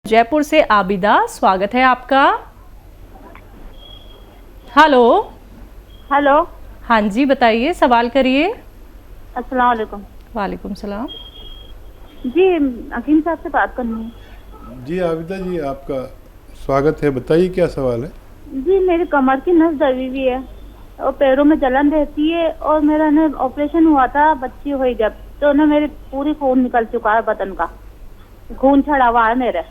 जयपुर से आबिदा, स्वागत है आपका। हेलो। हेलो। हाँ जी, बताइए, सवाल करिए। अस्सलाम वालेकुम। वालेकुम सलाम। जी, हकीम साहब से बात करनी है। जी आबिदा जी, आपका स्वागत है। बताइए क्या सवाल है। जी, मेरी कमर की नस दबी हुई है और पैरों में जलन रहती है और मेरा ना ऑपरेशन हुआ था, बच्ची हुई जब तो ना मेरी पूरी खून निकल चुका है, बदन का खून छड़ा हुआ है मेरे।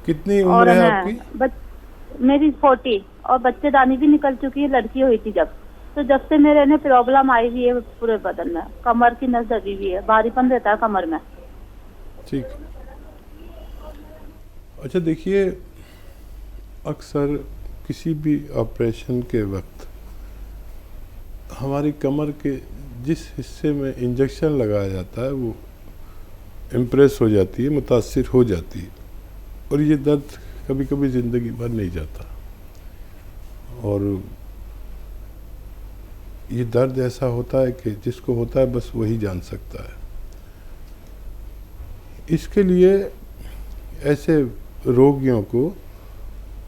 कितनी और उम्र है ना आपकी? मेरी 40 और बच्चेदानी भी निकल चुकी है, लड़की हुई थी जब। तो जब से मेरे ने प्रॉब्लम आई हुई है पूरे बदन में, कमर की नस दबी हुई है, भारीपन रहता है कमर में। ठीक। अच्छा देखिए, अक्सर किसी भी ऑपरेशन के वक्त हमारी कमर के जिस हिस्से में इंजेक्शन लगाया जाता है वो इम्प्रेस हो जाती है, मुतासिर हो जाती है, और ये दर्द कभी कभी ज़िंदगी भर नहीं जाता। और ये दर्द ऐसा होता है कि जिसको होता है बस वही जान सकता है। इसके लिए ऐसे रोगियों को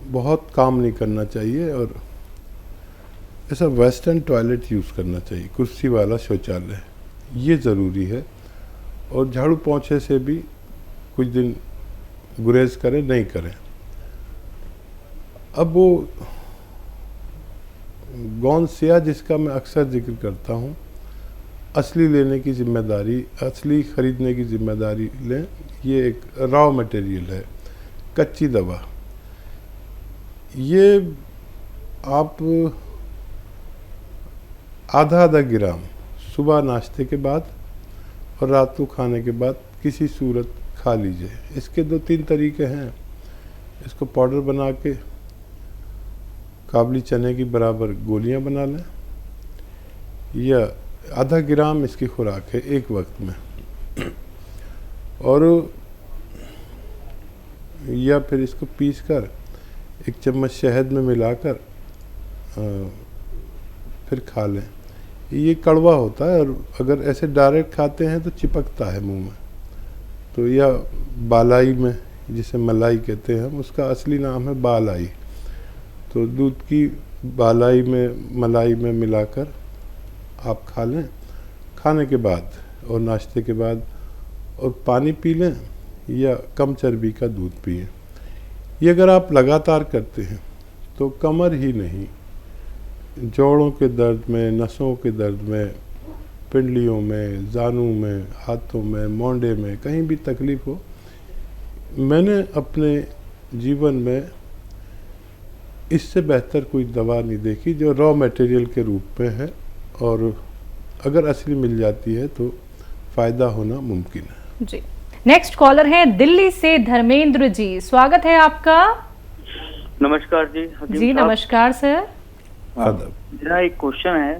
बहुत काम नहीं करना चाहिए और ऐसा वेस्टर्न टॉयलेट यूज़ करना चाहिए, कुर्सी वाला शौचालय, ये ज़रूरी है। और झाड़ू पोंछे से भी कुछ दिन गुरेज करें, नहीं करें। अब वो गौनसिया जिसका मैं अक्सर जिक्र करता हूँ, असली लेने की ज़िम्मेदारी, असली ख़रीदने की ज़िम्मेदारी लें। ये एक रॉ मटेरियल है, कच्ची दवा। ये आप आधा आधा ग्राम सुबह नाश्ते के बाद और रात को खाने के बाद किसी सूरत खा लीजिए। इसके 2-3 तरीके हैं। इसको पाउडर बना के काबली चने की बराबर गोलियां बना लें, या आधा ग्राम इसकी खुराक है एक वक्त में, और या फिर इसको पीसकर 1 चम्मच शहद में मिलाकर फिर खा लें। ये कड़वा होता है और अगर ऐसे डायरेक्ट खाते हैं तो चिपकता है मुंह में। तो या बालाई में, जिसे मलाई कहते हैं हम, उसका असली नाम है बालाई। तो दूध की बालाई में मलाई में मिलाकर आप खा लें खाने के बाद और नाश्ते के बाद, और पानी पी लें या कम चर्बी का दूध पिएं। ये अगर आप लगातार करते हैं तो कमर ही नहीं, जोड़ों के दर्द में, नसों के दर्द में, पिंडलियों में, जानू में, हाथों में, मोंडे में, कहीं भी तकलीफ़ हो, मैंने अपने जीवन में इससे बेहतर कोई दवा नहीं देखी जो रॉ मटेरियल के रूप में है, और अगर असली मिल जाती है तो फ़ायदा होना मुमकिन है। जी, नेक्स्ट कॉलर है दिल्ली से धर्मेंद्र जी, स्वागत है आपका। नमस्कार जी। जी नमस्कार सर। मेरा एक क्वेश्चन है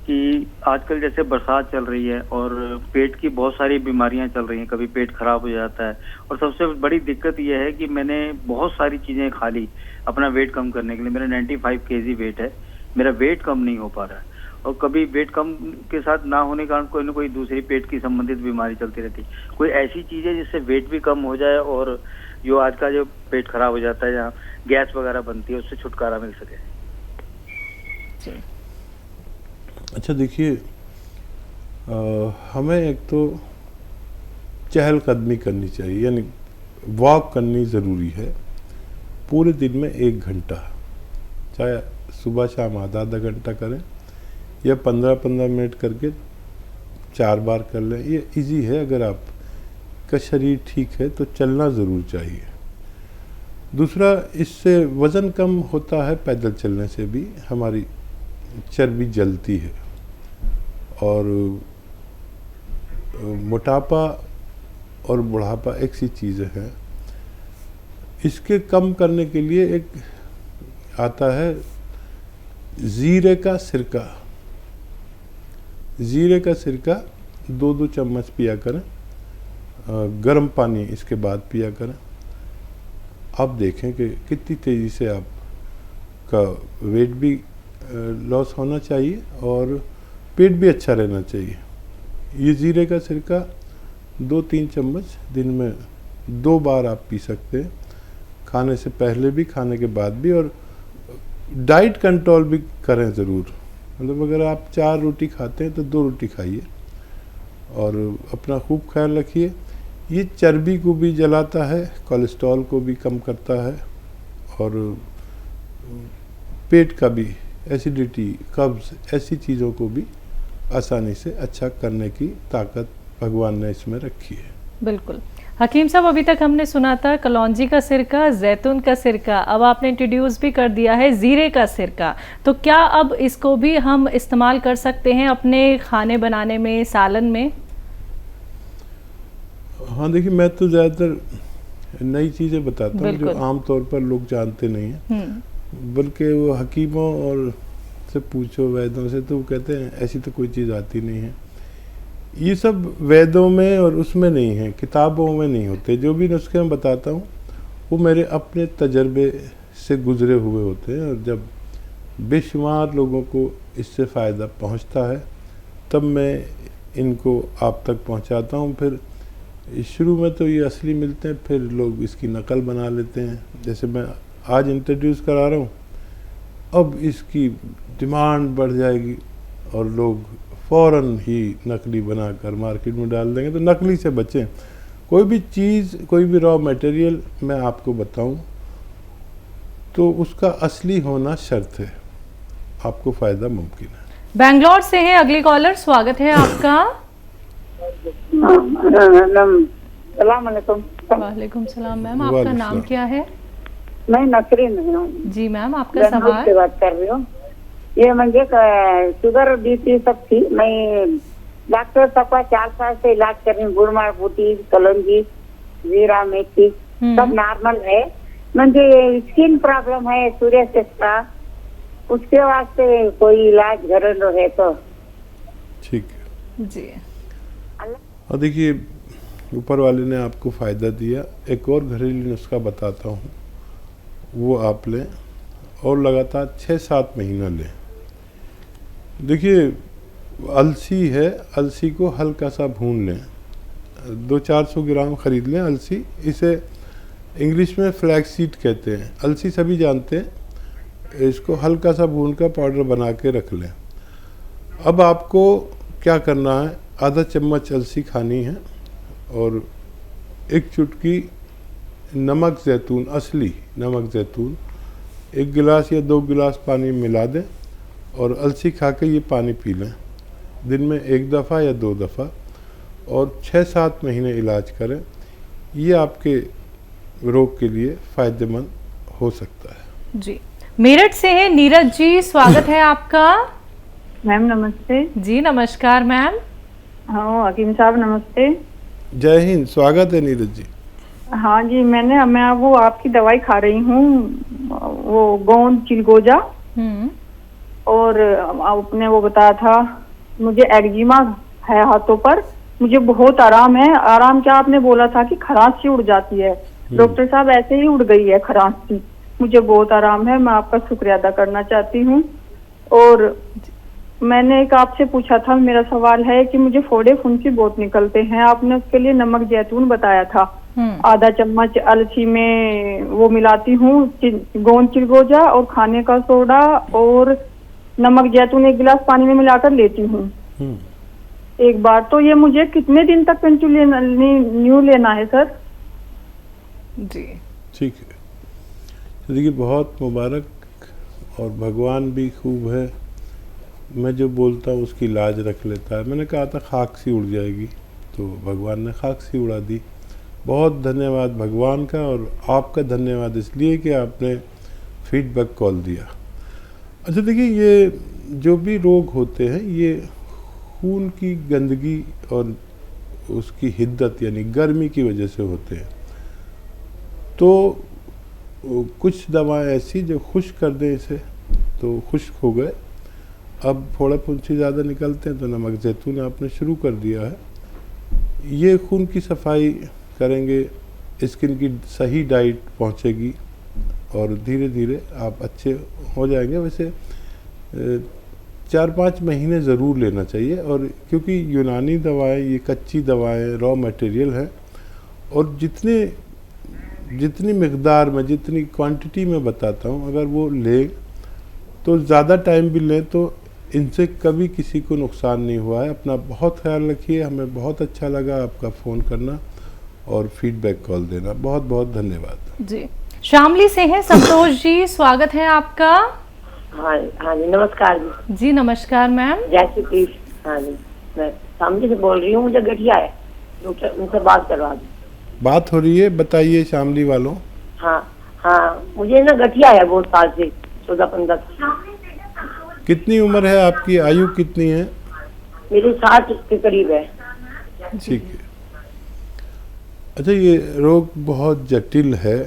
कि आजकल जैसे बरसात चल रही है और पेट की बहुत सारी बीमारियां चल रही हैं, कभी पेट खराब हो जाता है, और सबसे बड़ी दिक्कत यह है कि मैंने बहुत सारी चीजें खा ली अपना वेट कम करने के लिए। मेरा 95 केजी वेट है, मेरा वेट कम नहीं हो पा रहा है, और कभी वेट कम के साथ ना होने के कारण कोई ना कोई दूसरी पेट की संबंधित बीमारी चलती रहती। कोई ऐसी चीज है जिससे वेट भी कम हो जाए और जो आज का जो पेट खराब हो जाता है, जहाँ गैस वगैरह बनती है, उससे छुटकारा मिल सके? अच्छा देखिए, हमें एक तो चहलकदमी करनी चाहिए, यानी वॉक करनी ज़रूरी है पूरे दिन में 1 घंटा, चाहे सुबह शाम आधा आधा घंटा करें या 15-15 मिनट करके 4 बार कर लें। ये इजी है। अगर आपका शरीर ठीक है तो चलना ज़रूर चाहिए। दूसरा, इससे वज़न कम होता है, पैदल चलने से भी हमारी चर्बी जलती है, और मोटापा और बुढ़ापा एक सी चीज़ें हैं। इसके कम करने के लिए एक आता है ज़ीरे का सिरका। ज़ीरे का सिरका 2-2 चम्मच पिया करें, गर्म पानी इसके बाद पिया करें। आप देखें कि कितनी तेज़ी से आपका वेट भी लॉस होना चाहिए और पेट भी अच्छा रहना चाहिए। ये ज़ीरे का सिरका 2-3 चम्मच दिन में 2 बार आप पी सकते हैं, खाने से पहले भी, खाने के बाद भी। और डाइट कंट्रोल भी करें ज़रूर, मतलब अगर आप 4 रोटी खाते हैं तो 2 रोटी खाइए और अपना खूब ख्याल रखिए। ये चर्बी को भी जलाता है, कोलेस्ट्रॉल को भी कम करता है और पेट का भी, एसिडिटी, कब्ज़, ऐसी चीज़ों को भी आसानी से अच्छा करने की ताकत भगवान ने इसमें रखी है। बिल्कुल। हकीम साहब, अभी तक हमने सुना था कलौंजी का सिरका, जैतून का सिरका, अब आपने इंट्रोड्यूस भी कर दिया है जीरे का सिरका। तो क्या अब इसको भी हम इस्तेमाल कर सकते हैं अपने खाने बनाने में, सालन में? हाँ देखिए, मैं तो ज़्यादातर नई चीज़ें बताता हूँ जो आम तौर पर लोग जानते नहीं हैं, बल्कि वो हकीमों और से पूछो, वैद्यों से, तो वो कहते हैं ऐसी तो कोई चीज़ आती नहीं है। ये सब वेदों में और उसमें नहीं है, किताबों में नहीं होते। जो भी नुस्खे मैं बताता हूँ वो मेरे अपने तजर्बे से गुजरे हुए होते हैं, और जब बेशुमार लोगों को इससे फ़ायदा पहुँचता है तब मैं इनको आप तक पहुँचाता हूँ। फिर शुरू में तो ये असली मिलते हैं, फिर लोग इसकी नकल बना लेते हैं। जैसे मैं आज इंट्रोड्यूस करा रहा हूँ, अब इसकी डिमांड बढ़ जाएगी और लोग फ़ौरन ही नकली बनाकर मार्केट में डाल देंगे। तो नकली से बचें। कोई भी चीज़, कोई भी रॉ मटेरियल मैं आपको बताऊं तो उसका असली होना शर्त है, आपको फ़ायदा मुमकिन है। बैंगलोर से है अगली कॉलर, स्वागत है आपका। वालेकुम सलाम मैम, आपका नाम क्या है? मैं नसरीन हूँ जी मैम, आपका सवाल। से बात कर रही हूँ। ये मुझे शुगर बीपी सब थी, मैं डॉक्टर सबका 4 साल से इलाज कर रही हूँ। गुड़मार बूटी, कलौंजी, जीरा, मेथी सब नॉर्मल है। मुझे स्किन प्रॉब्लम है, सूर्य का, उसके वास्ते कोई इलाज घरेलू है तो? ठीक है जी। और देखिए, ऊपर वाले ने आपको फ़ायदा दिया। एक और घरेलू नुस्खा बताता हूँ, वो आप लें और लगातार 6-7 महीना लें। देखिए, अलसी है, अलसी को हल्का सा भून लें, 200-400 ग्राम ख़रीद लें अलसी। इसे इंग्लिश में फ्लैक्स सीड कहते हैं, अलसी सभी जानते हैं। इसको हल्का सा भून कर पाउडर बना के रख लें। अब आपको क्या करना है, आधा चम्मच अलसी खानी है और 1 चुटकी नमक ज़ैतून, असली नमक ज़ैतून 1 गिलास या 2 गिलास पानी में मिला दें और अलसी खा के ये पानी पी लें, दिन में 1 दफ़ा या 2 दफ़ा, और 6-7 महीने इलाज करें। ये आपके रोग के लिए फ़ायदेमंद हो सकता है। जी। मेरठ से है नीरज जी, स्वागत है आपका। मैम नमस्ते। जी नमस्कार मैम। हाँ हकीम साहब नमस्ते। जय हिंद, स्वागत है नीरज जी। हाँ जी, मैं वो आपकी दवाई खा रही हूँ, वो गोंद चिलगोजा, और आपने वो बताया था मुझे एक्जिमा है हाथों पर, मुझे बहुत आराम है। आराम क्या, आपने बोला था कि खराश सी उड़ जाती है, डॉक्टर साहब ऐसे ही उड़ गई है खराश सी, मुझे बहुत आराम है। मैं आपका शुक्रिया अदा करना चाहती हूँ। और मैंने एक आपसे पूछा था, मेरा सवाल है कि मुझे फोड़े फुंसी बहुत निकलते हैं, आपने उसके लिए नमक जैतून बताया था, आधा चम्मच अलसी में वो मिलाती हूँ, गोंद चिलगोजा और खाने का सोडा और नमक जैतून 1 गिलास पानी में मिलाकर लेती हूँ एक बार। तो ये मुझे कितने दिन तक न्यू लेना है सर? जी ठीक है, तो देखिए बहुत मुबारक, और भगवान भी खूब है, मैं जो बोलता हूँ उसकी लाज रख लेता है। मैंने कहा था खाक सी उड़ जाएगी, तो भगवान ने खाक सी उड़ा दी। बहुत धन्यवाद भगवान का, और आपका धन्यवाद इसलिए कि आपने फीडबैक कॉल दिया। अच्छा देखिए, ये जो भी रोग होते हैं ये खून की गंदगी और उसकी हिद्दत यानी गर्मी की वजह से होते हैं। तो कुछ दवाएं ऐसी जो खुश्क कर दें इसे, तो खुश्क हो गए। अब फोड़ा फुंसी ज़्यादा निकलते हैं तो नमक जैतून आपने शुरू कर दिया है, ये खून की सफाई करेंगे, स्किन की सही डाइट पहुंचेगी और धीरे धीरे आप अच्छे हो जाएंगे। वैसे 4-5 महीने ज़रूर लेना चाहिए, और क्योंकि यूनानी दवाएं ये कच्ची दवाएं रॉ मटेरियल है, और जितनी मिकदार में, जितनी क्वांटिटी में बताता हूँ, अगर वो लें तो ज़्यादा टाइम भी लें तो इनसे कभी किसी को नुकसान नहीं हुआ है। अपना बहुत ख्याल रखिए। हमें बहुत अच्छा लगा आपका फ़ोन करना और फीडबैक कॉल देना। बहुत बहुत धन्यवाद जी। शामली से हैं संतोष जी, स्वागत है आपका। हाँ जी, नमस्कार जी। जी नमस्कार मैम। जय श्री कृष्ण। हाँ जी, मैं शामली से बोल रही हूँ, मुझे गठिया है, उनसे बात करवा दी। बात हो रही है, बताइए शामली वालों। हाँ, मुझे ना गठिया है बहुत साल से, 14-15। कितनी उम्र है आपकी? आयु कितनी है? मेरी 60 के करीब है। ठीक है। अच्छा, ये रोग बहुत जटिल है।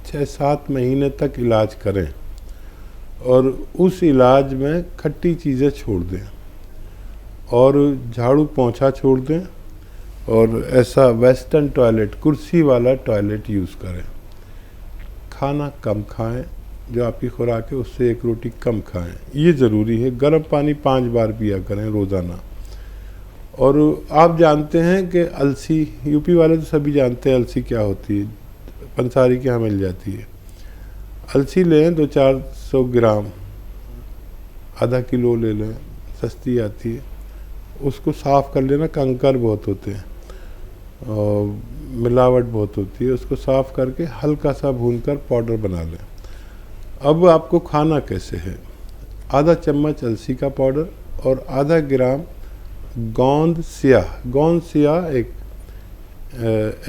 6-7 महीने तक इलाज करें और उस इलाज में खट्टी चीज़ें छोड़ दें और झाड़ू पोंछा छोड़ दें और ऐसा वेस्टर्न टॉयलेट, कुर्सी वाला टॉयलेट यूज़ करें। खाना कम खाएं, जो आपकी खुराक है उससे 1 रोटी कम खाएं, ये ज़रूरी है। गर्म पानी 5 बार पिया करें रोज़ाना। और आप जानते हैं कि अलसी, यूपी वाले तो सभी जानते हैं अलसी क्या होती है, पंसारी के यहाँ मिल जाती है। अलसी लें 200-400 ग्राम, आधा किलो ले लें, सस्ती आती है। उसको साफ़ कर लेना, कंकर बहुत होते हैं और मिलावट बहुत होती है। उसको साफ़ करके हल्का सा भूनकर पाउडर बना लें। अब आपको खाना कैसे है? आधा चम्मच अलसी का पाउडर और आधा ग्राम गोंद स्याह एक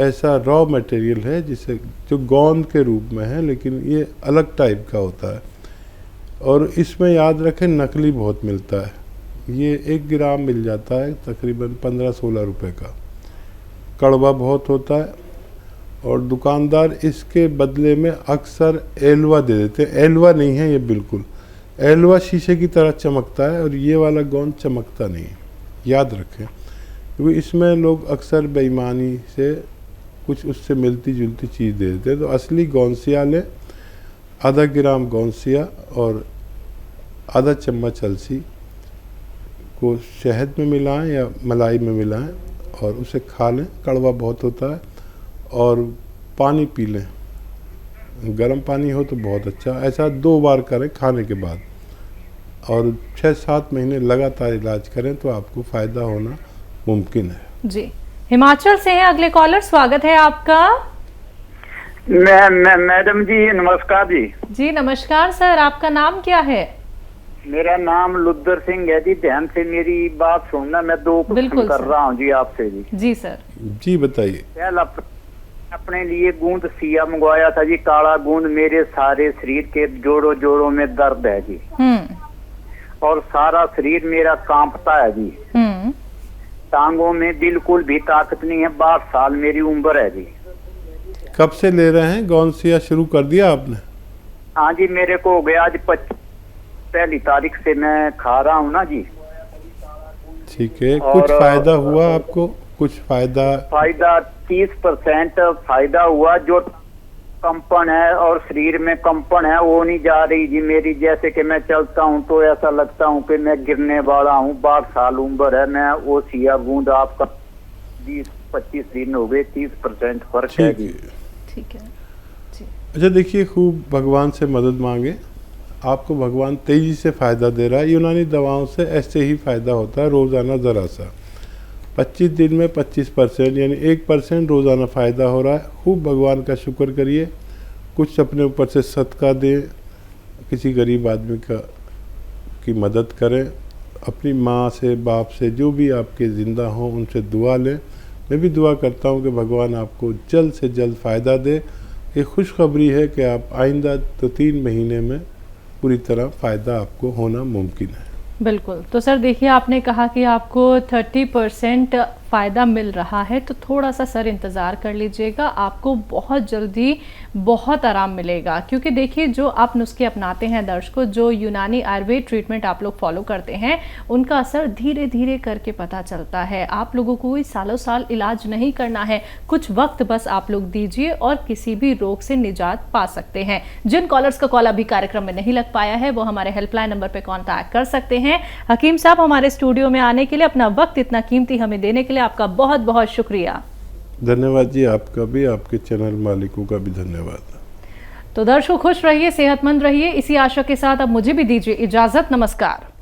ऐसा रॉ मटेरियल है जिसे, जो गोंद के रूप में है लेकिन ये अलग टाइप का होता है। और इसमें याद रखें नकली बहुत मिलता है। ये 1 ग्राम मिल जाता है तकरीबन 15-16 रुपए का। कड़वा बहुत होता है और दुकानदार इसके बदले में अक्सर एलवा दे देते हैं। एलवा नहीं है ये बिल्कुल। एलवा शीशे की तरह चमकता है और ये वाला गोंद चमकता नहीं है, याद रखें। क्योंकि इसमें लोग अक्सर बेईमानी से कुछ उससे मिलती जुलती चीज़ दे देते हैं। तो असली गोंसिया लें, आधा ग्राम गोंसिया और आधा चम्मच अलसी को शहद में मिलाएं या मलाई में मिलाएं और उसे खा लें। कड़वा बहुत होता है। और पानी पी लें, गर्म पानी हो तो बहुत अच्छा। ऐसा 2 बार करें खाने के बाद और 6-7 महीने लगातार इलाज करें तो आपको फ़ायदा होना मुमकिन है। जी। हिमाचल से हैं अगले कॉलर, स्वागत है आपका। मैडम जी नमस्कार जी। जी नमस्कार सर, आपका नाम क्या है? मेरा नाम लुद्दर सिंह है जी। ध्यान से मेरी बात सुनना, मैं 2 क्वेश्चन कर रहा हूँ जी आपसे जी। जी सर। जी बताइए। पहला, अपने लिए गूंद सिया मंगवाया था जी, काला गूंद। मेरे सारे शरीर के जोड़ों में दर्द है जी और सारा शरीर मेरा कांपता है जी। टांगों में बिल्कुल भी ताकत नहीं है। 62 साल मेरी उम्र है जी। कब से ले रहे हैं? गोंसिया शुरू कर दिया आपने? हाँ जी, मेरे को हो गया आज 1 तारीख से मैं खा रहा हूँ ना जी। ठीक है। कुछ फायदा हुआ आपको? कुछ फायदा 30% फायदा हुआ। जो कंपन है और शरीर में कंपन है वो नहीं जा रही जी मेरी। जैसे कि मैं चलता हूँ तो ऐसा लगता हूँ कि मैं गिरने वाला हूँ। 62 साल उम्र है। मैं वो सिया गूंद आपका 20-25 दिन हो गए, 30% फर्क है जी। ठीक है जी। अच्छा देखिए, खूब भगवान से मदद मांगे। आपको भगवान तेजी से फ़ायदा दे रहा है। यूनानी दवाओं से ऐसे ही फ़ायदा होता है, रोज़ाना ज़रा सा। 25 दिन में 25% यानी 1% रोज़ाना फ़ायदा हो रहा है। खूब भगवान का शुक्र करिए। कुछ अपने ऊपर से सदका दें, किसी गरीब आदमी की मदद करें। अपनी माँ से, बाप से, जो भी आपके ज़िंदा हों उनसे दुआ लें। मैं भी दुआ करता हूँ कि भगवान आपको जल्द से जल्द फ़ायदा दे। ये खुशखबरी है कि आप आइंदा 2-3 महीने में पूरी तरह फ़ायदा आपको होना मुमकिन है। बिल्कुल। तो सर देखिए, आपने कहा कि आपको 30% फ़ायदा मिल रहा है, तो थोड़ा सा सर इंतज़ार कर लीजिएगा। आपको बहुत जल्दी बहुत आराम मिलेगा। क्योंकि देखिए, जो आप नुस्खे अपनाते हैं दर्शकों, जो यूनानी आयुर्वेद ट्रीटमेंट आप लोग फॉलो करते हैं, उनका असर धीरे धीरे करके पता चलता है। आप लोगों को कोई सालों साल इलाज नहीं करना है, कुछ वक्त बस आप लोग दीजिए और किसी भी रोग से निजात पा सकते हैं। जिन कॉलर्स का कॉल अभी कार्यक्रम में नहीं लग पाया है वो हमारे हेल्पलाइन नंबर पर कॉन्टैक्ट कर सकते हैं। हकीम साहब, हमारे स्टूडियो में आने के लिए, अपना वक्त इतना कीमती हमें देने के लिए आपका बहुत बहुत शुक्रिया। धन्यवाद जी, आपका भी, आपके चैनल मालिकों का भी धन्यवाद। तो दर्शकों खुश रहिए, सेहतमंद रहिए, इसी आशा के साथ अब मुझे भी दीजिए इजाजत। नमस्कार।